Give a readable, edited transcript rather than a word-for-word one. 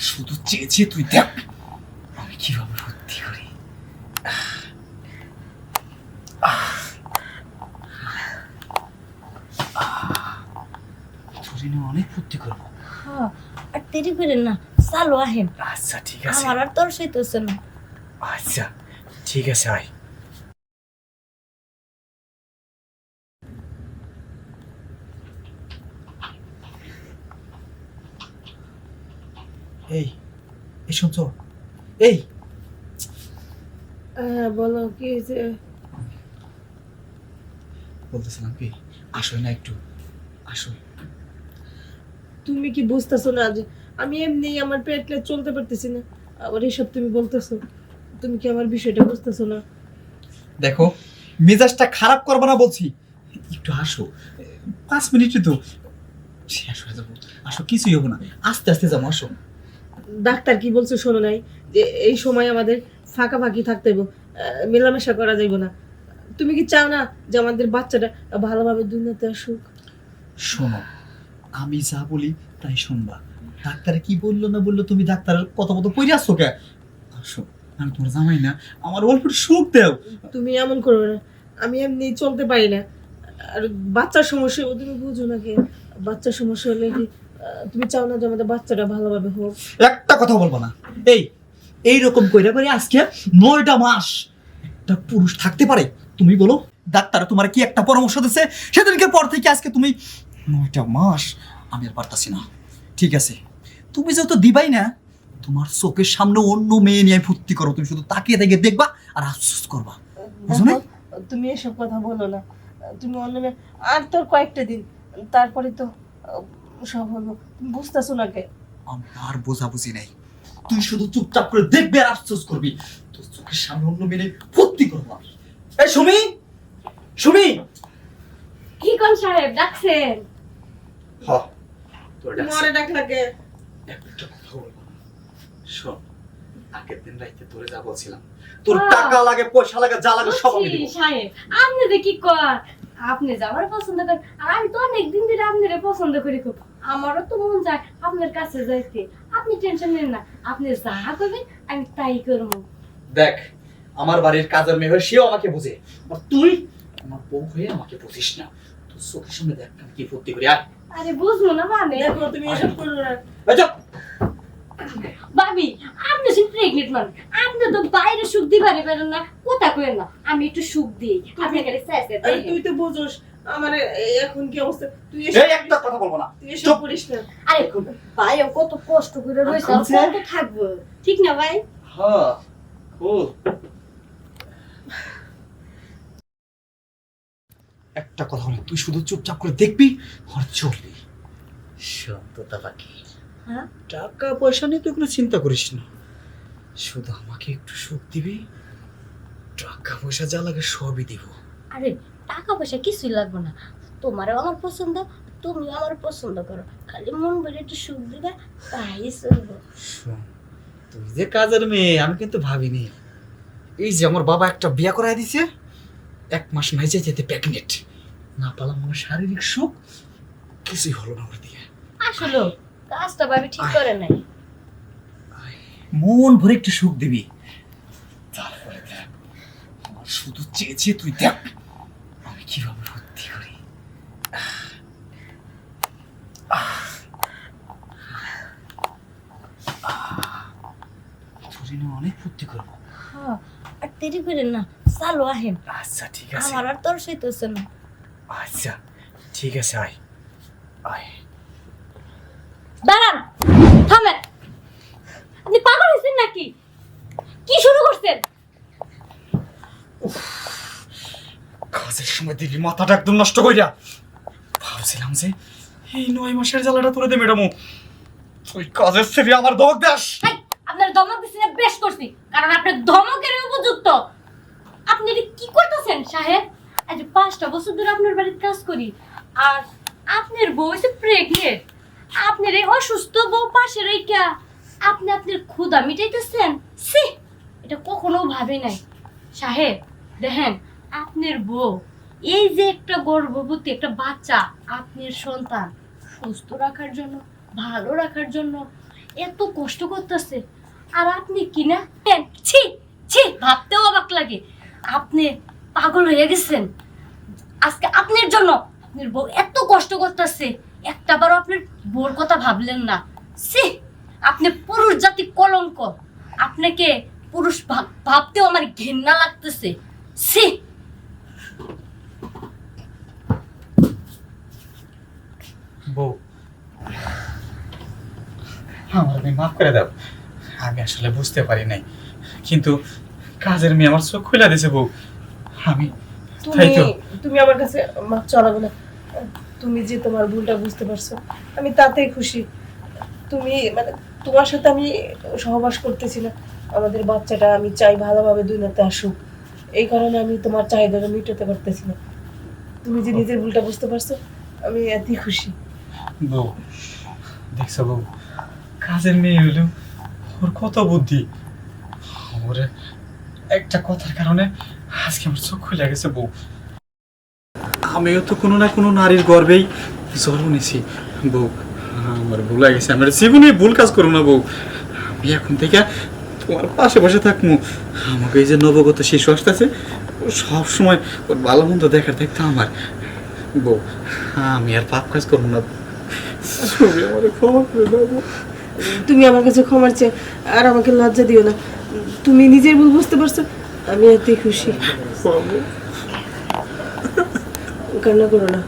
শুধু চেয়েছি তুই দেখ আমি কিভাবে ভর্তি করি। অনেক ভর্তি করবো। হ্যাঁ, আর দেরি করেন না, চালু আহেন। আচ্ছা ঠিক আছে। আমার আর তোর সইতেছে না। আচ্ছা ঠিক আছে আয়। এই এই শুনছো? এই বলো কি হয়েছে? বলতেছিলাম কি, আসো না একটু, আসো। তুমি কি বুঝতেছো না যে আমি এমনি আমার পেটলে চলতে পারতেছি না, আবার এসব তুমি বলতেছো? তুমি কি আমার বিষয়টা বুঝতেছো না? দেখো মেজাজটা খারাপ করবে না বলছি, একটু আসো, 5 মিনিটই তো শেষ হয়ে যাবো। আসো, কিছুই হবো না, আস্তে আস্তে যাবো, আসো। ডাক্তার কি বলছে শোনো নাই? যে এই সময় আমাদের ফাঁকাফাঁকি থাকতে হবে, মেলামেশা করা যাইব না। তুমি কি চাও না যে আমাদের বাচ্চাটা ভালোভাবে দুনিয়াতে আসুক? শোনো, আমি যা বলি তাই শুনবা। ডাক্তারে কি বললো না বললো, তুমি ডাক্তারের কথা মতো পড়ে আসছো কে? আসো, আমি তোমার জামাই না, আমার অল্প একটু সুখ দেও। তুমি এমন করবে না, আমি এমনি চলতে পারি না। আর বাচ্চার সমস্যা তুমি বুঝো না কে? বাচ্চার সমস্যা হলে কি তুমি চাও না যে আমাদের বাচ্চাটা ভালোভাবে হোক? একটা কথা বলবো না। এই এইরকম কইরা করে আজকে 9টা মাস একটা পুরুষ থাকতে পারে? তুমি বলো, ডাক্তার তোমার কি একটা পরামর্শ দিচ্ছে? সেদিনকে পর থেকে আজকে তুমি 9টা মাস, আমি আর পারতাছি না। ঠিক আছে, তুমি যেহেতু দিবাই না, তোমার চোখের সামনে অন্য মেয়ে নিয়ে ভর্তি করো, তুমি শুধু তাকিয়ে থেকে দেখবা আর আফসোস করবা, বুঝো না? তুমি এসব কথা বলো না। তুমি অন্য আর তোর কয়েকটা দিন, তারপরে তো সব হলো। তুমি বুঝতেছো না কে? আমার আর বোঝাবুঝি নাই, তুই শুধু চুপচাপ করে দেখবি আর আফসোস করবি। তোর চোখের সামনে অন্য মেয়ে নিয়ে ভর্তি করবো আমি। এই সুমি, সুমি। কি কোন সাহেব ডাকছেন? হ্যাঁ, তোর ডাকছে। মরে ডাকলা কে? একটা কথা বলবো না। শোন, আগের দিন রাইতে তোরে যা বলছিলাম, তোর হ্যাঁ। টাকা লাগে, পয়সা লাগে, যা লাগে সব আমি দিব। সাহেব আপনি দেখি কর, আপনি যে আমার পছন্দ করেন, আর আমি তো অনেক দিন ধরে আপনারে পছন্দ করি খুব। আমারও তো মন চায় আপনার কাছে যাইতে। আপনি টেনশন নেন না, আপনি যা করবেন আমি তাই করবো। দেখ, আমার বাড়ির কাজের মেয়ে হয়ে সেও আমাকে বুঝে, আর তুই আমার বউ হয়ে আমাকে বুঝিস না। তোর চোখের সামনে দেখ আমি কি ভর্তি করি। আয়, আরে বুঝবো না মানে? দেখো তুমি এসব করো না। এই চুপ। ভাবি, আপনি শুধু প্রেগনেন্ট মানুষ, আপনি তো বাইরে সুখ দিবারে পারেন না, কথা কইেন না। আমি একটু সুখ দিই, আপনি কাছে চাইছে আরে তুই তো বুঝোস আমার এখন কি অবস্থা। তুই এই একটা কথা বলবো না। তুই এসব চুপ। করিস না। আরে ভাই ও কত কষ্ট করে রয়েছে, আর কত থাকবো, ঠিক না ভাই? হ্যাঁ, খুব। একটা কথা বলি, তুই শুধু চুপচাপ করে দেখবি আর চলবি। শান্ততা বাকি। হ্যাঁ, টাকা পয়সা নিয়ে তুই কোনো চিন্তা করিস না, শুধু আমাকে একটু সুখ দিবি, টাকা পয়সা যা লাগে সবই দিব। আরে টাকা পয়সা কিছুই লাগবে না, তোমারও আমার পছন্দ, তুমি আমার পছন্দ করো, খালি মন ভরে একটু সুখ দিবে, তাই চলবো। শোন, তুই যে কাজের মেয়ে আমি কিন্তু ভাবিনি। এই যে আমার বাবা একটা বিয়া করাই দিছে, 1 মাস মাইজে যেতে প্রেগনেন্ট, না পালাম আমার শারীরিক সুখ, কিছুই হলো না আমার দিয়ে। আসলে কাজটা ভাবি ঠিক করে নাই। মন ভরে একটু সুখ দিবি, তারপরে দেখ আমার শুধু চেয়েছি তুই দেখ আমি কিভাবে ভর্তি করি। অনেক ভর্তি করবো। হ্যাঁ, আর দেরি করেন না, চালু আহেন। আচ্ছা ঠিক আছে। আমার আর তোর সইতেছে না। আচ্ছা ঠিক আছে, আয় আয়। দাঁড়ান, থামেন, আপনি পাগল হয়েছেন নাকি? কি শুরু করছেন? কাজের সময় দিবি মাথাটা একদম নষ্ট কইরা। ভাবছিলাম যে এই 9 মাসের জ্বালাটা তুলে দে ম্যাডামু, তুই কাজের থেকে আমার দমক দাস। এই, আপনার ধমক দিছি না বেশ করছি, কারণ আপনার ধমকের উপযুক্ত। আপনি এটা কি করতেছেন সাহেব? আজ 5টা বছর ধরে আপনার বাড়িতে কাজ করি, আর আপনার বউ হচ্ছে প্রেগনেন্ট। আপনার এই অসুস্থ বউ পাশে রেখা আপনি আপনার ক্ষুধা মিটাইতেছেন? সি, এটা কখনো ভাবি নাই সাহেব। দেখেন, আপনার বউ এই যে একটা গর্ভবতী একটা বাচ্চা, আপনার সন্তান সুস্থ রাখার জন্য, ভালো রাখার জন্য এত কষ্ট করতেছে আর আপনি কি না ছি ছি ভাবতেও অবাক লাগে আপনি পাগল হয়ে গেছেন আজকে আপনার জন্য আপনার বউ এত কষ্ট করতেছে একটাবারও আপনার বউর কথা ভাবলেন না ছি আপনি পুরুষ জাতি কলঙ্ক আপনাকে পুরুষ ভাবতেও আমার ঘৃণা লাগতেছে ছি বউ আমার মেয়ে মাফ করে দাও, আমি আসলে বুঝতে পারি নাই, কিন্তু কাজের মেয়ে আমার চোখ খুলে দিয়েছে বউ। আমি তাই তো তুমি আমার কাছে মাপ চালাবে না। তুমি যে তোমার ভুলটা বুঝতে পারছো আমি তাতেই খুশি। তুমি মানে তোমার সাথে আমি সহবাস করতেছি না, আমাদের বাচ্চাটা আমি চাই ভালোভাবে দুনিয়াতে আসুক, এই কারণে আমি তোমার চাহিদাটা মিটাতে পারতেছি না। তুমি যে নিজের ভুলটা বুঝতে পারছো আমি এতই খুশি। বউ দেখছো বউ, কাজের মেয়ে হলেও ওর কত বুদ্ধি, ওর একটা কথার কারণে আজকে আমার চোখ খুলে গেছে বউ। আমিও তো কোনো না কোনো নারীর গর্বেই জন্ম নিছি বউ, আমার ভুল হয়ে গেছে, আমার জীবনে ভুল কাজ করবো না বউ। আমি এখন থেকে তোমার পাশে পাশে থাকবো, আমাকে এই যে নবগত শিশু আসতেছে সব সময় ওর ভালো মন্দ দেখার দেখতে আমার বউ, আমি আর পাপ কাজ করবো না, তুমি আমার ক্ষমা করে দাও বউ। তুমি আমার কাছে ক্ষমার চেয়ে আর আমাকে লজ্জা দিও না, তুমি নিজের ভুল বুঝতে পারছো আমি এতই খুশি। কান্না করো না।